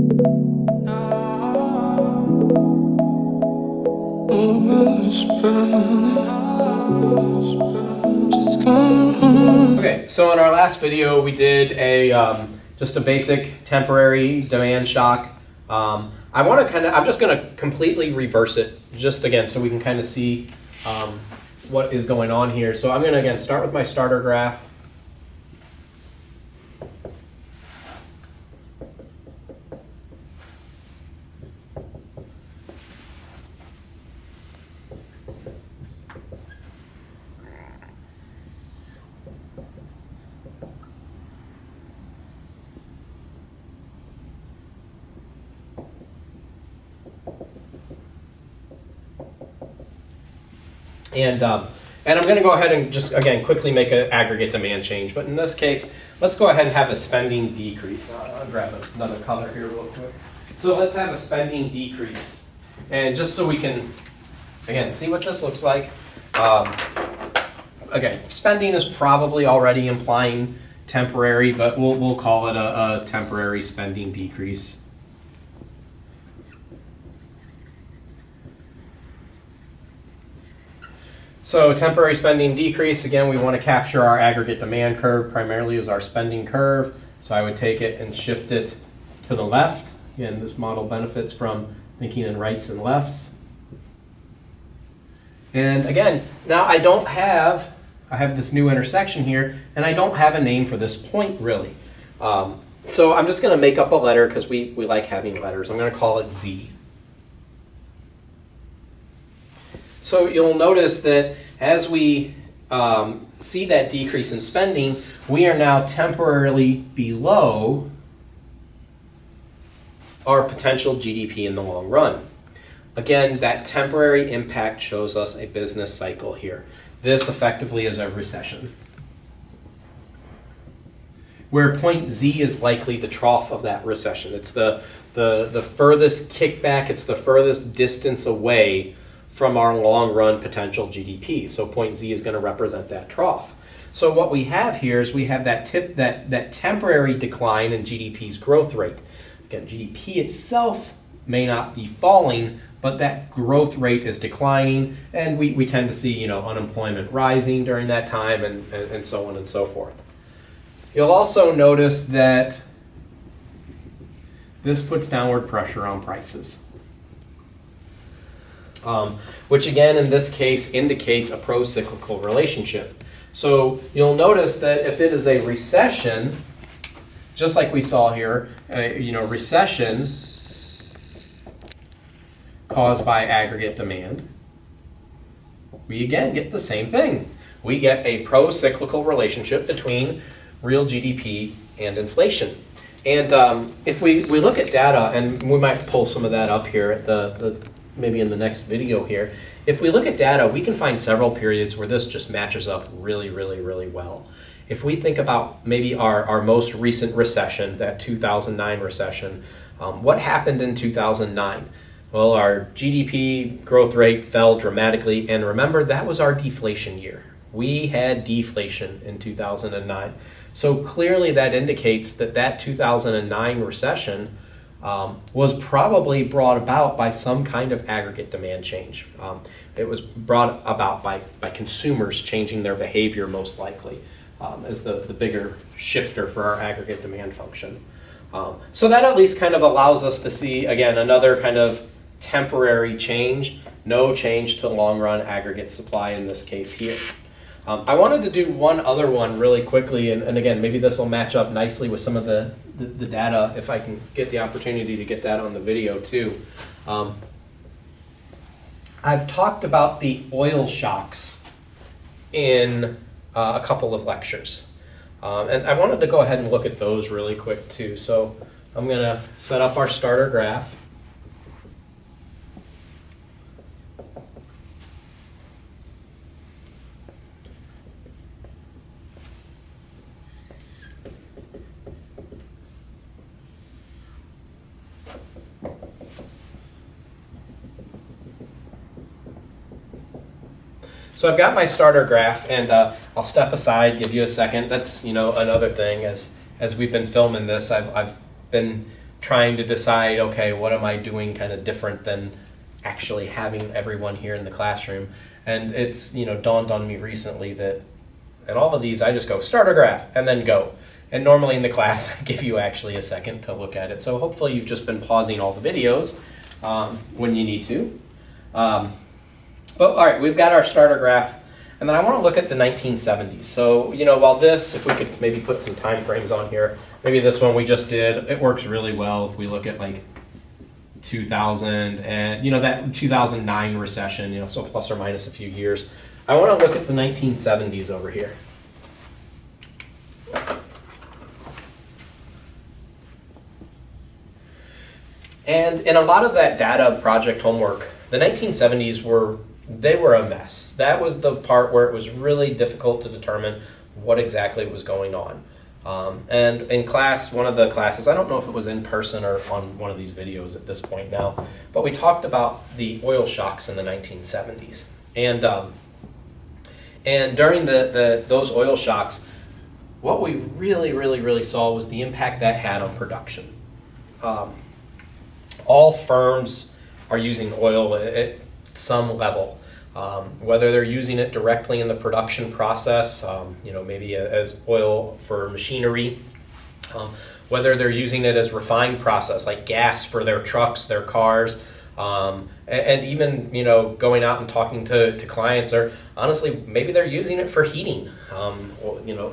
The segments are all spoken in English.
Okay, so in our last video we did a just a basic temporary demand shock. I'm just going to completely reverse it just again so we can kind of see what is going on here. So I'm going to again start with my starter graph. And I'm going to go ahead and just, again, quickly make an aggregate demand change. But in this case, let's go ahead and have a spending decrease. I'll grab another color here real quick. So let's have a spending decrease. And just so we can, again, see what this looks like. Again, spending is probably already implying temporary, but we'll call it a temporary spending decrease. So temporary spending decrease, again, we want to capture our aggregate demand curve primarily as our spending curve. So I would take it and shift it to the left. Again, this model benefits from thinking in rights and lefts. And again, now I have this new intersection here, and I don't have a name for this point really. So I'm just going to make up a letter because we like having letters. I'm going to call it Z. So you'll notice that as we see that decrease in spending, we are now temporarily below our potential GDP in the long run. Again, that temporary impact shows us a business cycle here. This effectively is a recession, where point Z is likely the trough of that recession. It's the furthest kickback, it's the furthest distance away from our long-run potential GDP. So point Z is going to represent that trough. So what we have here is we have that temporary decline in GDP's growth rate. Again, GDP itself may not be falling, but that growth rate is declining, and we tend to see unemployment rising during that time, and so on and so forth. You'll also notice that this puts downward pressure on prices. Which again in this case indicates a pro-cyclical relationship. So you'll notice that if it is a recession, just like we saw here, recession caused by aggregate demand, we again get the same thing. We get a pro-cyclical relationship between real GDP and inflation. And if we look at data, and we might pull some of that up here at maybe in the next video here. If we look at data, we can find several periods where this just matches up really, really, really well. If we think about maybe our most recent recession, that 2009 recession, what happened in 2009? Well, our GDP growth rate fell dramatically, and remember, that was our deflation year. We had deflation in 2009. So clearly that indicates that 2009 recession was probably brought about by some kind of aggregate demand change. It was brought about by consumers changing their behavior most likely as the bigger shifter for our aggregate demand function. So that at least kind of allows us to see, again, another kind of temporary change, no change to long-run aggregate supply in this case here. I wanted to do one other one really quickly, and again, maybe this will match up nicely with some of the data if I can get the opportunity to get that on the video too. I've talked about the oil shocks in a couple of lectures, and I wanted to go ahead and look at those really quick too. So I'm going to set up our starter graph. So I've got my starter graph, and I'll step aside, give you a second. That's another thing. As we've been filming this, I've been trying to decide, okay, what am I doing kind of different than actually having everyone here in the classroom? And it's, dawned on me recently that at all of these, I just go start a graph and then go. And normally in the class, I give you actually a second to look at it. So hopefully you've just been pausing all the videos when you need to. But all right, we've got our starter graph. And then I want to look at the 1970s. So, while this, if we could maybe put some time frames on here, maybe this one we just did, it works really well if we look at like 2000 and, that 2009 recession, so plus or minus a few years. I want to look at the 1970s over here. And in a lot of that data project homework, the 1970s were a mess. That was the part where it was really difficult to determine what exactly was going on. And in class, one of the classes, I don't know if it was in person or on one of these videos at this point now, but we talked about the oil shocks in the 1970s. And during those oil shocks, what we really saw was the impact that had on production. All firms are using oil at some level. Whether they're using it directly in the production process, maybe as oil for machinery, whether they're using it as refined process, like gas for their trucks, their cars, and even, going out and talking to clients, or honestly, maybe they're using it for heating.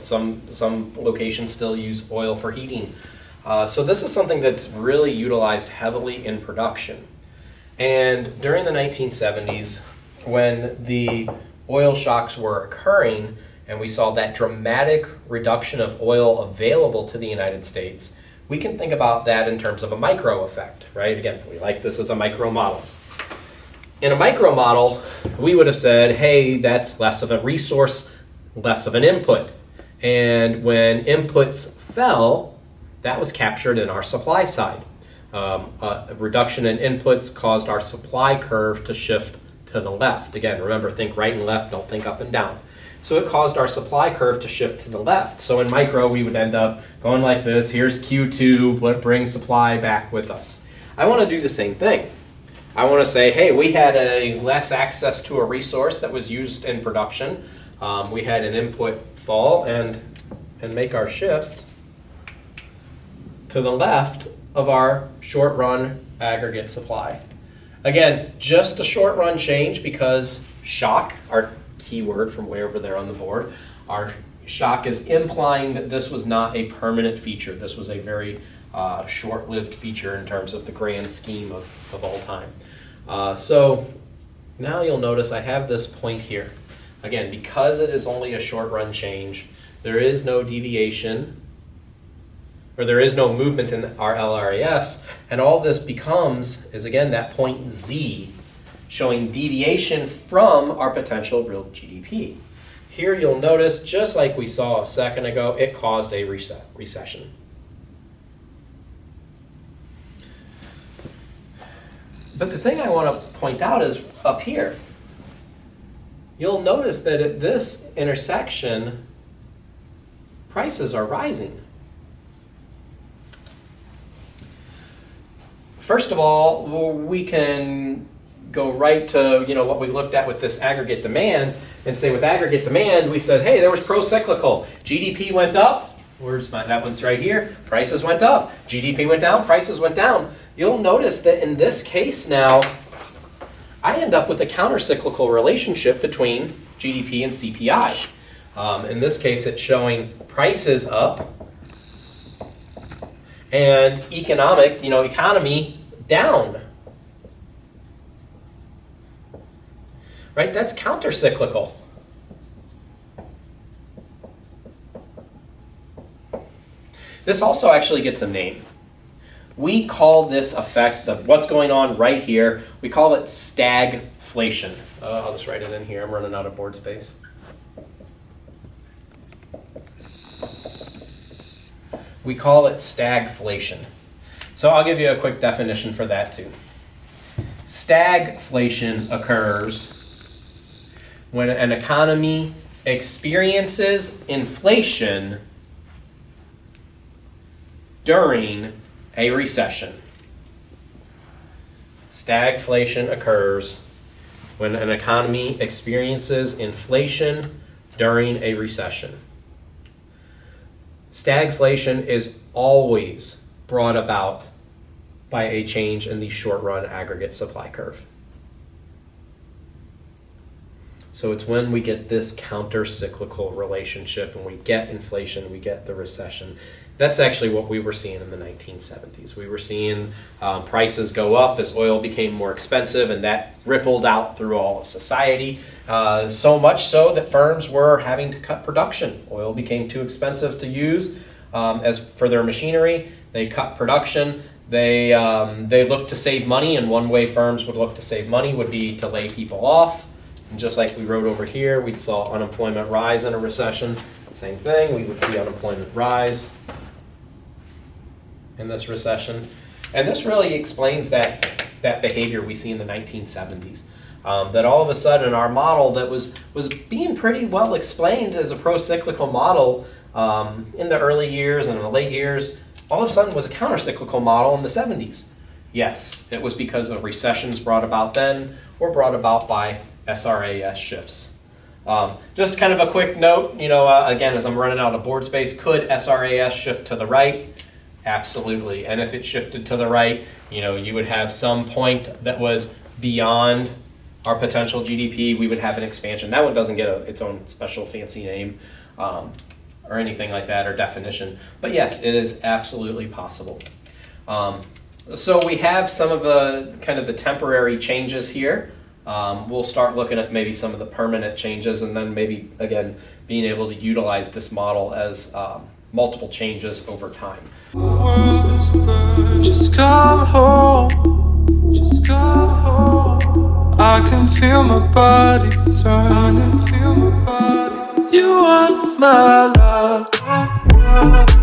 Some locations still use oil for heating. So this is something that's really utilized heavily in production. And during the 1970s, when the oil shocks were occurring and we saw that dramatic reduction of oil available to the United States, we can think about that in terms of a micro effect, right? Again, we like this as a micro model. In a micro model, we would have said, hey, that's less of a resource, less of an input. And when inputs fell, that was captured in our supply side. A reduction in inputs caused our supply curve to shift to the left. Again, remember, think right and left, don't think up and down. So it caused our supply curve to shift to the left. So in micro, we would end up going like this. Here's Q2, what brings supply back with us. I want to do the same thing. I want to say, hey, we had a less access to a resource that was used in production. We had an input fall and make our shift to the left of our short run aggregate supply. Again, just a short run change because shock, our key word from way over there on the board, our shock is implying that this was not a permanent feature. This was a very short-lived feature in terms of the grand scheme of all time. So now you'll notice I have this point here. Again, because it is only a short run change, there is no deviation, or there is no movement in our LRAS, and all this becomes is, again, that point Z, showing deviation from our potential real GDP. Here you'll notice, just like we saw a second ago, it caused a recession. But the thing I want to point out is up here. You'll notice that at this intersection, prices are rising. First of all, we can go right to what we looked at with this aggregate demand and say with aggregate demand, we said, hey, there was procyclical. GDP went up. That one's right here. Prices went up. GDP went down. Prices went down. You'll notice that in this case now, I end up with a countercyclical relationship between GDP and CPI. In this case, it's showing prices up and economy down. Right? That's countercyclical. This also actually gets a name. We call this effect of what's going on right here, we call it stagflation. I'll just write it in here. I'm running out of board space. We call it stagflation. So I'll give you a quick definition for that too. Stagflation occurs when an economy experiences inflation during a recession. Stagflation occurs when an economy experiences inflation during a recession. Stagflation is always brought about by a change in the short-run aggregate supply curve. So it's when we get this counter-cyclical relationship and we get inflation, we get the recession. That's actually what we were seeing in the 1970s. We were seeing prices go up as oil became more expensive, and that rippled out through all of society, so much so that firms were having to cut production. Oil became too expensive to use as for their machinery. They cut production. They looked to save money, and one way firms would look to save money would be to lay people off. And just like we wrote over here, we saw unemployment rise in a recession. Same thing, we would see unemployment rise in this recession. And this really explains that behavior we see in the 1970s. That all of a sudden our model that was being pretty well explained as a pro-cyclical model in the early years and in the late years, all of a sudden was a counter-cyclical model in the 70s. Yes, it was because the recessions brought about then were brought about by SRAS shifts. Just kind of a quick note, again, as I'm running out of board space, could SRAS shift to the right? Absolutely. And if it shifted to the right, you would have some point that was beyond our potential GDP. We would have an expansion. That one doesn't get its own special fancy name or anything like that or definition. But yes, it is absolutely possible. So we have some of the kind of the temporary changes here. We'll start looking at maybe some of the permanent changes, and then maybe, again, being able to utilize this model as multiple changes over time. Just come home, just come home. I can feel my body turn, I can feel my body. You are my love.